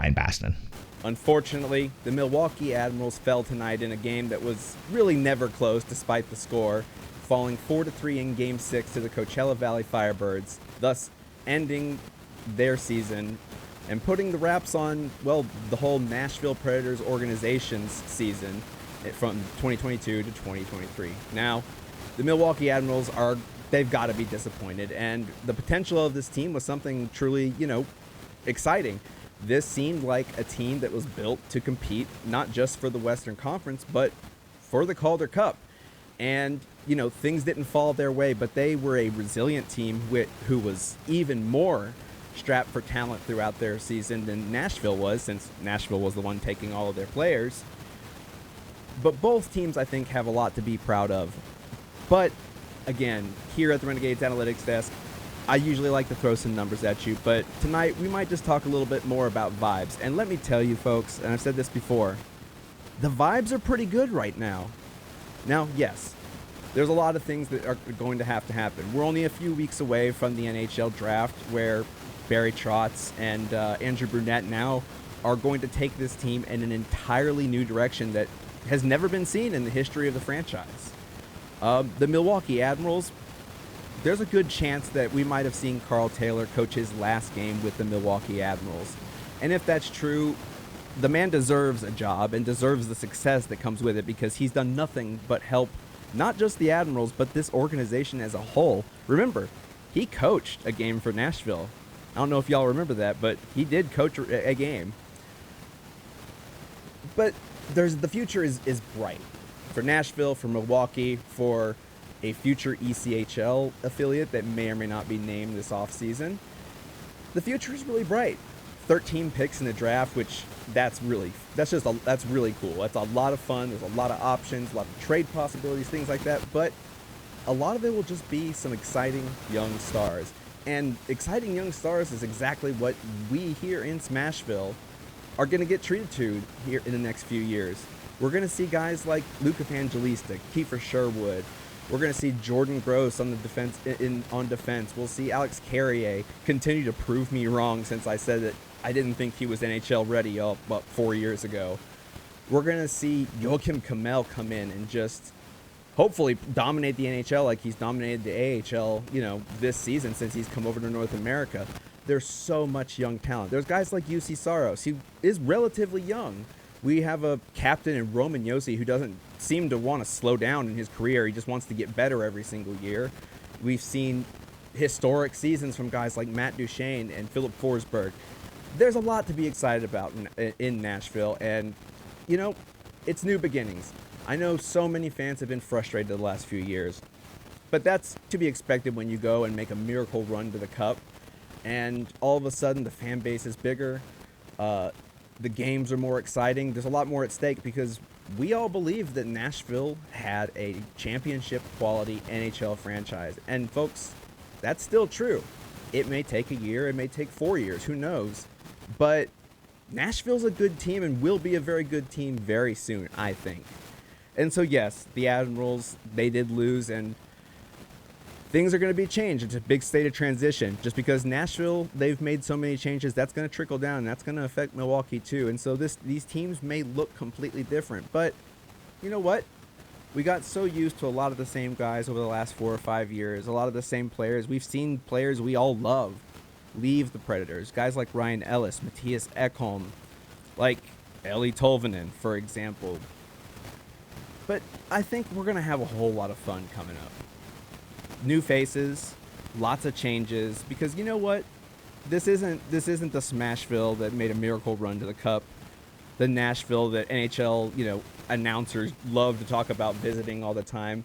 Bryan Bastin. Unfortunately, the Milwaukee Admirals fell tonight in a game that was really never close despite the score, falling 4-3 in Game 6 to the Coachella Valley Firebirds, thus ending their season and putting the wraps on, well, the whole Nashville Predators organization's season from 2022 to 2023. Now, the Milwaukee Admirals they've got to be disappointed, and the potential of this team was something truly, exciting. This seemed like a team that was built to compete not just for the Western Conference, but for the Calder Cup. And, things didn't fall their way, but they were a resilient team who was even more strapped for talent throughout their season than Nashville was, since Nashville was the one taking all of their players. But both teams, I think, have a lot to be proud of. But, again, here at the Renegades Analytics Desk, I usually like to throw some numbers at you, but tonight we might just talk a little bit more about vibes. And let me tell you, folks, and I've said this before, the vibes are pretty good right now. Now, yes, there's a lot of things that are going to happen. We're only a few weeks away from the NHL draft, where Barry Trotz and Andrew Brunette now are going to take this team in an entirely new direction that has never been seen in the history of the franchise. The Milwaukee Admirals, there's a good chance that we might have seen Carl Taylor coach his last game with the Milwaukee Admirals. And if that's true, the man deserves a job and deserves the success that comes with it, because he's done nothing but help not just the Admirals, but this organization as a whole. Remember, he coached a game for Nashville. I don't know if y'all remember that, but he did coach a game. But the future is bright for Nashville, for Milwaukee, for a future ECHL affiliate that may or may not be named this offseason. The future is really bright. 13 picks in the draft, which that's really cool. That's a lot of fun. There's a lot of options, a lot of trade possibilities, things like that. But a lot of it will just be some exciting young stars. And exciting young stars is exactly what we here in Smashville are going to get treated to here in the next few years. We're going to see guys like Luke Evangelista, Kiefer Sherwood. We're going to see Jordan Gross on the defense. On defense, we'll see Alex Carrier continue to prove me wrong, since I said that I didn't think he was NHL ready about 4 years ago. We're going to see Joakim Kamel come in and just hopefully dominate the NHL like he's dominated the AHL, this season since he's come over to North America. There's so much young talent. There's guys like UC Saros, who is relatively young. We have a captain in Roman Josi who doesn't seem to want to slow down in his career. He just wants to get better every single year. We've seen historic seasons from guys like Matt Duchene and Philip Forsberg. There's a lot to be excited about in Nashville, and, it's new beginnings. I know so many fans have been frustrated the last few years, but that's to be expected when you go and make a miracle run to the Cup, and all of a sudden the fan base is bigger. The games are more exciting. There's a lot more at stake, because we all believe that Nashville had a championship quality NHL franchise. And folks, that's still true. It may take a year, it may take 4 years, who knows? But Nashville's a good team and will be a very good team very soon, I think. And so yes, the Admirals, they did lose, and things are going to be changed. It's a big state of transition. Just because Nashville, they've made so many changes, that's going to trickle down, and that's going to affect Milwaukee too. And so these teams may look completely different. But you know what? We got so used to a lot of the same guys over the last 4 or 5 years, a lot of the same players. We've seen players we all love leave the Predators. Guys like Ryan Ellis, Mattias Ekholm, like Eli Tolvanen, for example. But I think we're going to have a whole lot of fun coming up. New faces, lots of changes, because you know what? This isn't the Smashville that made a miracle run to the Cup, the Nashville that NHL, announcers love to talk about visiting all the time.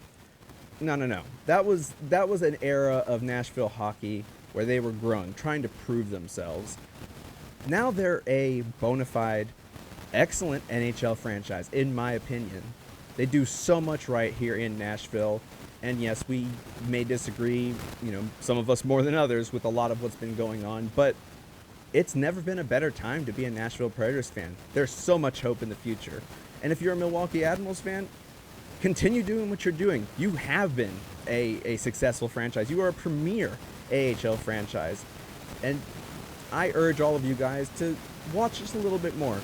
No. That was an era of Nashville hockey where they were growing, trying to prove themselves. Now they're a bona fide, excellent NHL franchise, in my opinion. They do so much right here in Nashville. And yes, we may disagree, some of us more than others, with a lot of what's been going on, but it's never been a better time to be a Nashville Predators fan. There's so much hope in the future. And if you're a Milwaukee Admirals fan, continue doing what you're doing. You have been a successful franchise. You are a premier AHL franchise. And I urge all of you guys to watch just a little bit more.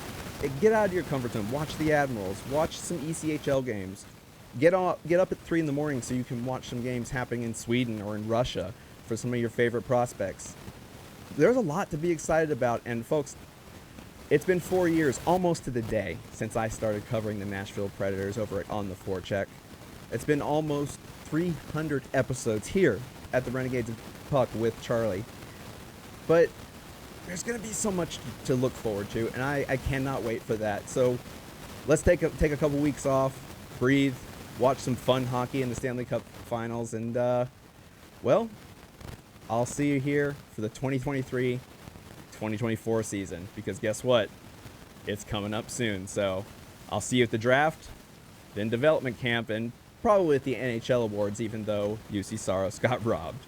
Get out of your comfort zone. Watch the Admirals. Watch some ECHL games. Get up at 3 in the morning so you can watch some games happening in Sweden or in Russia for some of your favorite prospects. There's a lot to be excited about, and folks, it's been 4 years, almost to the day, since I started covering the Nashville Predators over at On the Forecheck. It's been almost 300 episodes here at the Renegades of Puck with Charlie. But there's going to be so much to look forward to, and I cannot wait for that. So let's take a couple weeks off, breathe, watch some fun hockey in the Stanley Cup Finals, and, well, I'll see you here for the 2023-2024 season, because guess what? It's coming up soon. So I'll see you at the draft, then development camp, and probably at the NHL awards, even though UC Saros got robbed.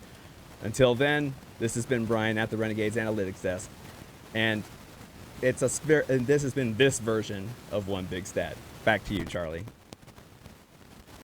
Until then, this has been Brian at the Renegades Analytics Desk, and this has been this version of One Big Stat. Back to you, Charlie.